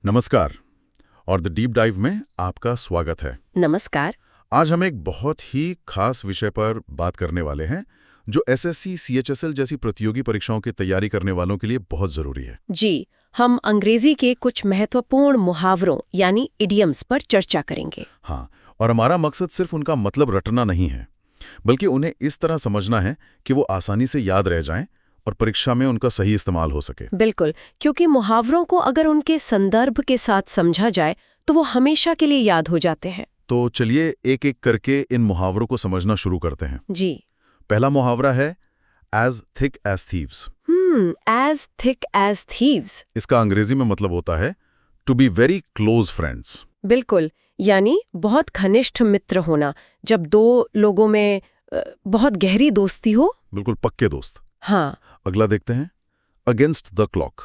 नमस्कार और the deep dive में आपका स्वागत है। नमस्कार। आज हम एक बहुत ही खास विषय पर बात करने वाले हैं जो एसएससी, सीएचएसएल जैसी प्रतियोगी परीक्षाओं की तैयारी करने वालों के लिए बहुत जरूरी है। जी, हम अंग्रेजी के कुछ महत्वपूर्ण मुहावरों यानी इडियम्स पर चर्चा करेंगे। हाँ, और हमारा मकसद सिर्फ उनका मतलब रटना नहीं है, बल्कि उन्हें इस तरह समझना है कि वो आसानी से याद रह जाएं और परीक्षा में उनका सही इस्तेमाल हो सके। बिल्कुल, क्योंकि मुहावरों को अगर उनके संदर्भ के साथ समझा जाए तो वो हमेशा के लिए याद हो जाते हैं। तो चलिए एक एक करके इन मुहावरों को समझना शुरू करते हैं। जी। पहला मुहावरा है as thick as thieves. As thick as thieves. इसका अंग्रेजी में मतलब होता है to be very close friends. बिल्कुल, यानी बहुत घनिष्ठ मित्र होना, जब दो लोगों में बहुत गहरी दोस्ती हो। बिल्कुल पक्के दोस्त। हाँ। अगला देखते हैं अगेंस्ट द क्लॉक।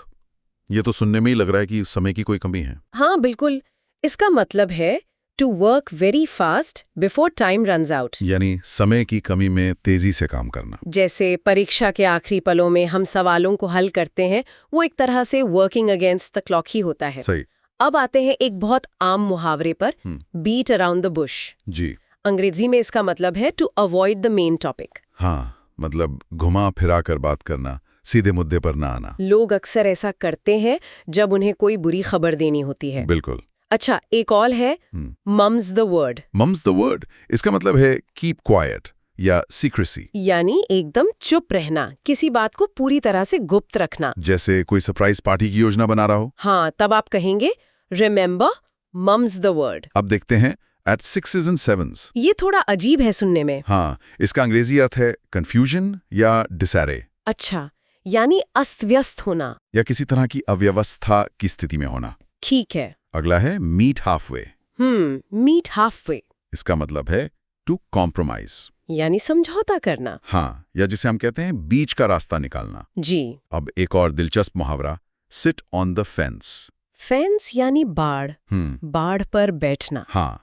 ये तो सुनने में ही लग रहा है कि समय की कोई कमी है। हाँ बिल्कुल, इसका मतलब है to work very fast before time runs out. यानी समय की कमी में तेजी से काम करना। जैसे परीक्षा के आखिरी पलों में हम सवालों को हल करते हैं, वो एक तरह से वर्किंग अगेंस्ट द क्लॉक ही होता है। सही। अब आते हैं एक बहुत आम मुहावरे पर, बीट अराउंड द बुश। जी। अंग्रेजी में इसका मतलब है to avoid the main topic. हाँ, मतलब घुमा फिरा कर बात करना, सीधे मुद्दे पर ना आना। लोग अक्सर ऐसा करते हैं जब उन्हें कोई बुरी खबर देनी होती है। बिल्कुल। अच्छा, एक और है mum's the word. Mum's the word, इसका मतलब है कीप क्वाइट या सीक्रेसी। यानी एकदम चुप रहना, किसी बात को पूरी तरह से गुप्त रखना। जैसे कोई सरप्राइज पार्टी की योजना बना रहा हो। हाँ, तब आप कहेंगे रिमेंबर मम्स द वर्ड। अब देखते हैं एट सिक्सेस एंड सेवंस। ये थोड़ा अजीब है सुनने में। हाँ, इसका अंग्रेजी अर्थ है कंफ्यूजन या डिसैरे। अच्छा, यानी अस्त व्यस्त होना या किसी तरह की अव्यवस्था की स्थिति में होना। ठीक है। अगला है मीट हाफवे। Meet halfway. इसका मतलब है टू कॉम्प्रोमाइज, यानी समझौता करना। हाँ, या जिसे हम कहते हैं बीच का रास्ता निकालना। जी। अब एक और दिलचस्प मुहावरा, sit on the fence. Fence यानी बाढ़। बाढ़ पर बैठना। हाँ,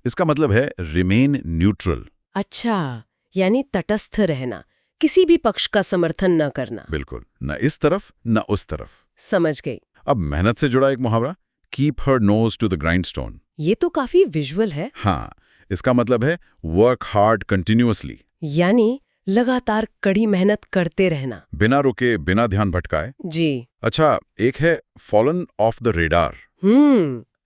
इसका मतलब है रिमेन न्यूट्रल। अच्छा, यानी तटस्थ रहना, किसी भी पक्ष का समर्थन न करना। बिल्कुल, न इस तरफ न उस तरफ। समझ गई। अब मेहनत से जुड़ा एक मुहावरा, keep her nose to the grindstone. ये तो काफी विजुअल है। हाँ, इसका मतलब है वर्क हार्ड कंटिन्यूअसली। यानी लगातार कड़ी मेहनत करते रहना, बिना रुके, बिना ध्यान भटकाए। जी। अच्छा, एक है fallen of the radar.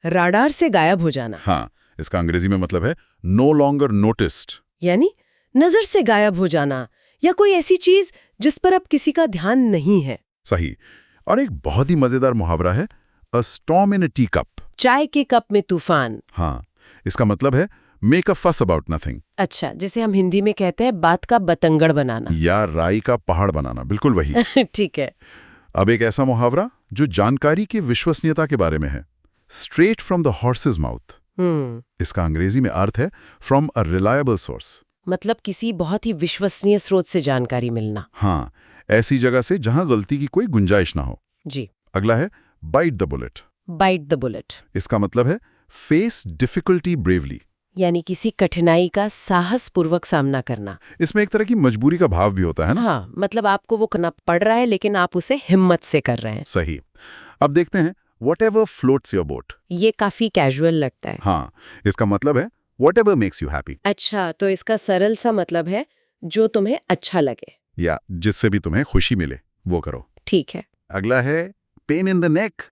Radar से गायब हो जाना। हाँ, इसका अंग्रेजी में मतलब है नो लॉन्गर नोटिस्ड। यानी नजर से गायब हो जाना, या कोई ऐसी चीज जिस पर अब किसी का ध्यान नहीं है। सही। और एक बहुत ही मजेदार मुहावरा है अ स्टॉर्म इन अ टी कप। चाय के कप में तूफान। हाँ, इसका मतलब है मेक अ फस अबाउट नथिंग। अच्छा, जिसे हम हिंदी में कहते हैं बात का बतंगड़ बनाना या राई का पहाड़ बनाना। बिल्कुल वही। ठीक है। अब एक ऐसा मुहावरा जो जानकारी की विश्वसनीयता के बारे में है, straight from the horse's mouth. इसका अंग्रेजी में अर्थ है फ्रॉम अ रिलायबल सोर्स। मतलब किसी बहुत ही विश्वसनीय स्रोत से जानकारी मिलना। हाँ, ऐसी जगह से जहां गलती की कोई गुंजाइश ना हो। जी। अगला है bite the bullet. Bite the bullet. इसका मतलब है फेस डिफिकल्टी ब्रेवली। यानी किसी कठिनाई का साहस पूर्वक सामना करना। इसमें एक तरह की मजबूरी का भाव भी होता है ना। हाँ, मतलब आपको वो करना पड़ रहा है लेकिन आप उसे हिम्मत से कर रहे हैं। सही। अब देखते हैं whatever floats your boat। ये काफी कैजुअल लगता है। हाँ, इसका मतलब है whatever makes you happy। अच्छा, तो इसका सरल सा मतलब है जो तुम्हें अच्छा लगे, या जिससे भी तुम्हें खुशी मिले वो करो। ठीक है। अगला है पेन इन द नेक।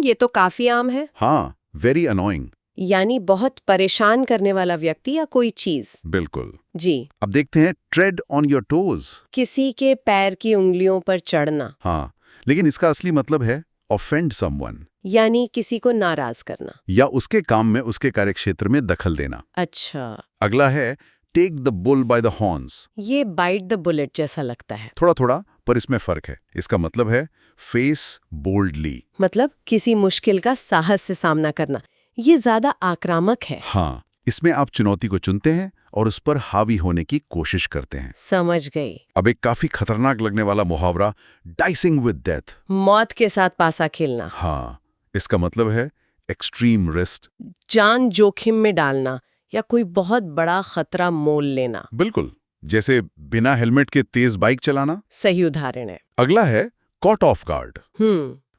ये तो काफी आम है। हाँ, वेरी अनोइंग। यानी बहुत परेशान करने वाला व्यक्ति या कोई चीज। बिल्कुल। जी। अब देखते हैं ट्रेड ऑन योर टोज। किसी के पैर की उंगलियों पर चढ़ना। हाँ, लेकिन इसका असली मतलब है ऑफेंड समवन। यानी किसी को नाराज करना या उसके काम में, उसके कार्यक्षेत्र में दखल देना। अच्छा। अगला है take the bull by the horns. ये बाइट द बुलेट जैसा लगता है। थोड़ा थोड़ा, पर इसमें फर्क है। इसका मतलब है फेस बोल्डली। मतलब किसी मुश्किल का साहस से सामना करना। ये ज्यादा आक्रामक है। हाँ, इसमें आप चुनौती को चुनते हैं और उस पर हावी होने की कोशिश करते हैं। समझ गई। अब एक काफी खतरनाक लगने वाला मुहावरा, डाइसिंग विद डेथ। मौत के साथ पासा खेलना। हाँ, इसका मतलब है एक्सट्रीम रिस्क। जान जोखिम में डालना या कोई बहुत बड़ा खतरा मोल लेना। बिल्कुल, जैसे बिना हेलमेट के तेज बाइक चलाना। सही उदाहरण है। अगला है कॉट ऑफ गार्ड।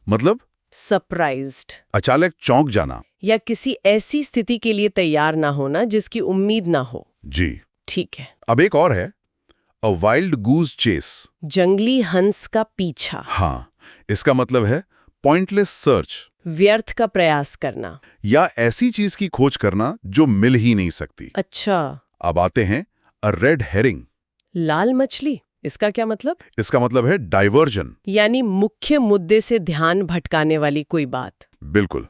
मतलब सरप्राइज्ड, अचानक चौंक जाना। या किसी ऐसी स्थिति के लिए तैयार ना होना जिसकी उम्मीद ना हो। जी। ठीक है। अब एक और है, अ वाइल्ड गूज चेस। जंगली हंस का पीछा, हाँ, इसका मतलब है पॉइंटलेस सर्च, व्यर्थ का प्रयास करना। या ऐसी चीज की खोज करना जो मिल ही नहीं सकती। अच्छा, अब आते हैं अ रेड हेरिंग। लाल मछली, इसका क्या मतलब? इसका मतलब है डाइवर्जन। यानी मुख्य मुद्दे से ध्यान भटकाने वाली कोई बात। बिल्कुल,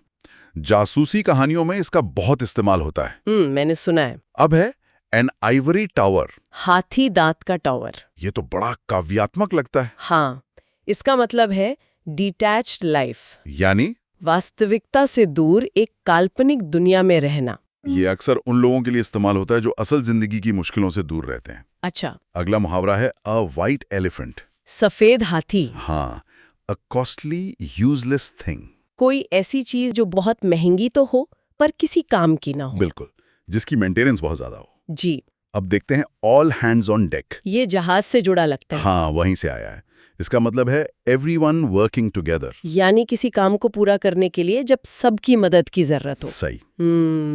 जासूसी कहानियों में इसका बहुत इस्तेमाल होता है। मैंने सुना है। अब है एन आइवरी टावर। हाथी दांत का टावर। ये तो बड़ा काव्यात्मक लगता है। हाँ, इसका मतलब है डिटैच्ड लाइफ, यानी वास्तविकता से दूर एक काल्पनिक दुनिया में रहना। ये अक्सर उन लोगों के लिए इस्तेमाल होता है जो असल जिंदगी की मुश्किलों से दूर रहते हैं। अच्छा, अगला मुहावरा है अ वाइट एलिफेंट। सफेद हाथी, हाँ, अ कॉस्टली यूजलेस थिंग। कोई ऐसी चीज जो बहुत महंगी तो हो पर किसी काम की ना हो। बिल्कुल, जिसकी मेंटेनेंस बहुत ज्यादा हो। जी, अब देखते हैं ऑल हैंड्स ऑन डेक। ये जहाज से जुड़ा लगता है। हाँ, वहीं से आया है। इसका मतलब है एवरीवन वर्किंग टुगेदर। यानी किसी काम को पूरा करने के लिए जब सबकी मदद की जरूरत हो। सही।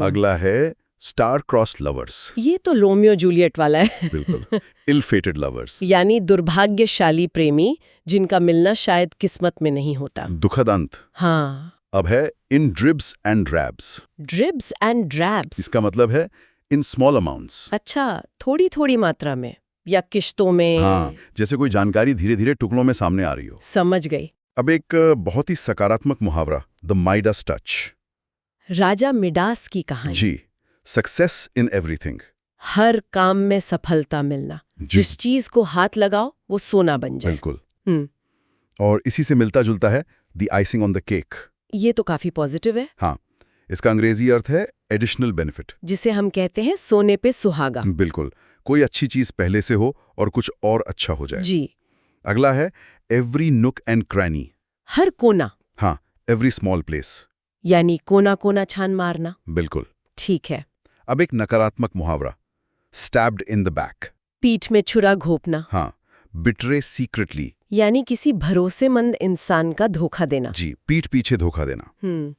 अगला है स्टार क्रॉस लवर्स। ये तो रोमियो जूलियट वाला है। बिल्कुल, इल फेटेड लवर्स। यानी दुर्भाग्यशाली प्रेमी जिनका मिलना शायद किस्मत में नहीं होता। दुखद अंत। हाँ, अब है इन ड्रिब्स एंड ड्रैब्स। ड्रिब्स एंड ड्रैब्स। इसका मतलब है इन स्मॉल अमाउंट्स। अच्छा, थोड़ी थोड़ी मात्रा में या किश्तों में। हाँ, जैसे कोई जानकारी धीरे धीरे टुकड़ों में सामने आ रही हो। समझ गई। अब एक बहुत ही सकारात्मक मुहावरा, the Midas touch. Raja Midas की कहानी। जी, सक्सेस इन एवरीथिंग। हर काम में सफलता मिलना, जिस चीज को हाथ लगाओ वो सोना बन जाए। बिल्कुल। हम्म, और इसी से मिलता जुलता है the icing on the cake. ये तो काफी पॉजिटिव है। हाँ, इसका अंग्रेजी अर्थ है एडिशनल बेनिफिट। जिसे हम कहते हैं सोने पे सुहागा। बिल्कुल, कोई अच्छी चीज पहले से हो और कुछ और अच्छा हो जाए। जी, अगला है एवरी नुक एंड क्रैनी। हर कोना, हाँ, एवरी स्मॉल प्लेस। यानी कोना कोना छान मारना। बिल्कुल। ठीक है। अब एक नकारात्मक मुहावरा, स्टैब्ड इन द बैक। पीठ में छुरा घोंपना। हाँ, बिट्रे सीक्रेटली। यानी किसी भरोसेमंद इंसान का धोखा देना। जी, पीठ पीछे धोखा देना। हम्म,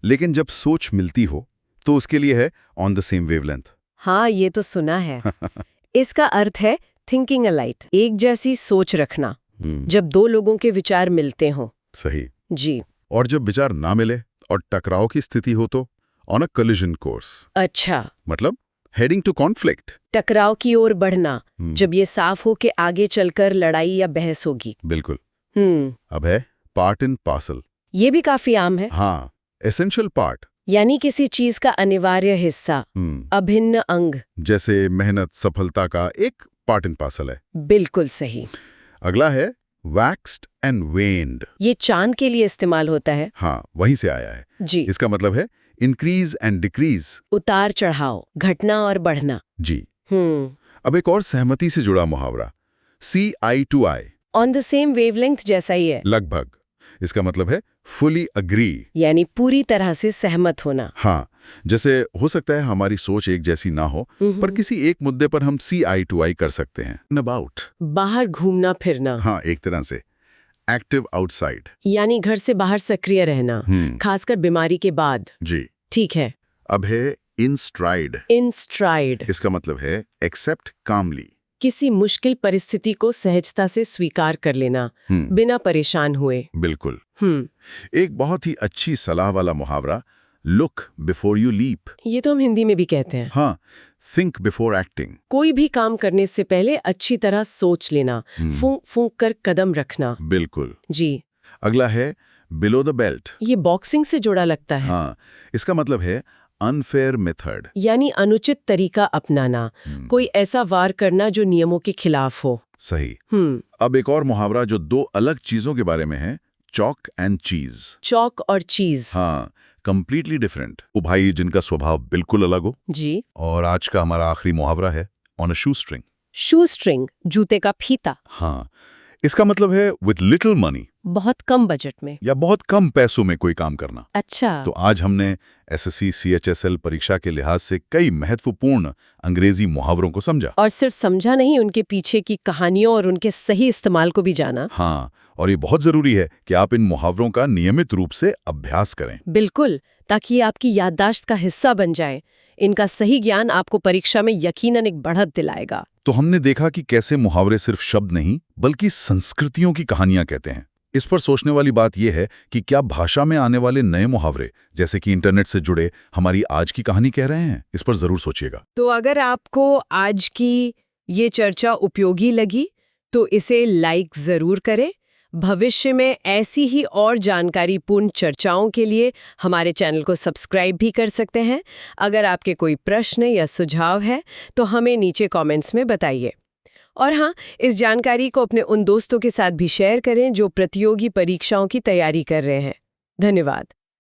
लेकिन जब सोच मिलती हो तो उसके लिए है ऑन द सेम वेवलेंथ। हाँ, ये तो सुना है। इसका अर्थ है थिंकिंग अलाइट, एक जैसी सोच रखना। जब दो लोगों के विचार मिलते हों। सही। जी। और जब विचार ना मिले और टकराव की स्थिति हो तो ऑन अ कोलिजन कोर्स। अच्छा, मतलब हेडिंग टू कॉन्फ्लिक्ट। टकराव की ओर बढ़ना, जब ये साफ हो कि आगे चलकर लड़ाई या बहस होगी। बिल्कुल। हम्म, अब है पार्ट इन पार्सल। ये भी काफी आम है। हाँ, एसेंशियल पार्ट। यानी किसी चीज का अनिवार्य हिस्सा, अभिन्न अंग। जैसे मेहनत सफलता का एक पार्ट इन पार्सल है। बिल्कुल सही। अगला है वैक्स्ड एंड वेन्ड। ये चांद के लिए इस्तेमाल होता है। हाँ, वहीं से आया है। जी। इसका मतलब है इंक्रीज एंड डिक्रीज। उतार चढ़ाव, घटना और बढ़ना। जी। अब एक और सहमति से जुड़ा मुहावरा, see eye to eye. On the same wavelength जैसा ही है। लगभग। इसका मतलब है फुली अग्री, यानी पूरी तरह से सहमत होना। हाँ, जैसे हो सकता है हमारी सोच एक जैसी ना हो पर किसी एक मुद्दे पर हम सी आई टू आई कर सकते हैं। अबाउट, बाहर घूमना फिरना। हाँ, एक तरह से एक्टिव आउटसाइड। यानी घर से बाहर सक्रिय रहना, खासकर बीमारी के बाद। जी। ठीक है। अब है इन स्ट्राइड। इन स्ट्राइड, इसका मतलब है एक्सेप्ट कामली। किसी मुश्किल परिस्थिति को सहजता से स्वीकार कर लेना, बिना परेशान हुए। बिल्कुल। एक बहुत ही अच्छी सलाह वाला मुहावरा, लुक बिफोर यू लीप। ये तो हम हिंदी में भी कहते हैं। हाँ, थिंक बिफोर एक्टिंग। कोई भी काम करने से पहले अच्छी तरह सोच लेना, फूंक फूंक कर कदम रखना। बिल्कुल। जी। अगला है बिलो द बेल्ट। ये बॉक्सिंग से जुड़ा लगता है। हाँ, इसका मतलब है अनफेयर मेथड। यानी अनुचित तरीका अपनाना, कोई ऐसा वार करना जो नियमों के खिलाफ हो। सही। अब एक और मुहावरा जो दो अलग चीजों के बारे में है, चॉक एंड चीज। चौक और चीज। हाँ, कंप्लीटली डिफरेंट। वो भाई जिनका स्वभाव बिल्कुल अलग हो। जी। और आज का हमारा आखिरी मुहावरा है on a shoe string. Shoe string, जूते का फीता। हाँ, इसका मतलब है विथ लिटिल मनी बहुत कम बजट में। या बहुत कम पैसों में कोई काम करना। अच्छा। तो आज हमने एसएससी सीएचएसएल परीक्षा के लिहाज से कई महत्वपूर्ण अंग्रेजी मुहावरों को समझा। और सिर्फ समझा नहीं, उनके पीछे की कहानियों और उनके सही इस्तेमाल को भी जाना। हाँ, और ये बहुत जरूरी है कि आप इन मुहावरों का नियमित रूप से अभ्यास करें। बिल्कुल, ताकि ये आपकी याददाश्त का हिस्सा बन जाए। इनका सही ज्ञान आपको परीक्षा में यकीनन एक बढ़त दिलाएगा। तो हमने देखा कि कैसे मुहावरे सिर्फ शब्द नहीं बल्कि संस्कृतियों की कहानियां कहते हैं। इस पर सोचने वाली बात यह है कि क्या भाषा में आने वाले नए मुहावरे जैसे कि इंटरनेट से जुड़े हमारी आज की कहानी कह रहे हैं? इस पर जरूर सोचिएगा। तो अगर आपको आज की ये चर्चा उपयोगी लगी तो इसे लाइक जरूर करें। भविष्य में ऐसी ही और जानकारीपूर्ण चर्चाओं के लिए हमारे चैनल को सब्सक्राइब भी कर सकते हैं। अगर आपके कोई प्रश्न या सुझाव है तो हमें नीचे कमेंट्स में बताइए। और हाँ, इस जानकारी को अपने उन दोस्तों के साथ भी शेयर करें जो प्रतियोगी परीक्षाओं की तैयारी कर रहे हैं। धन्यवाद।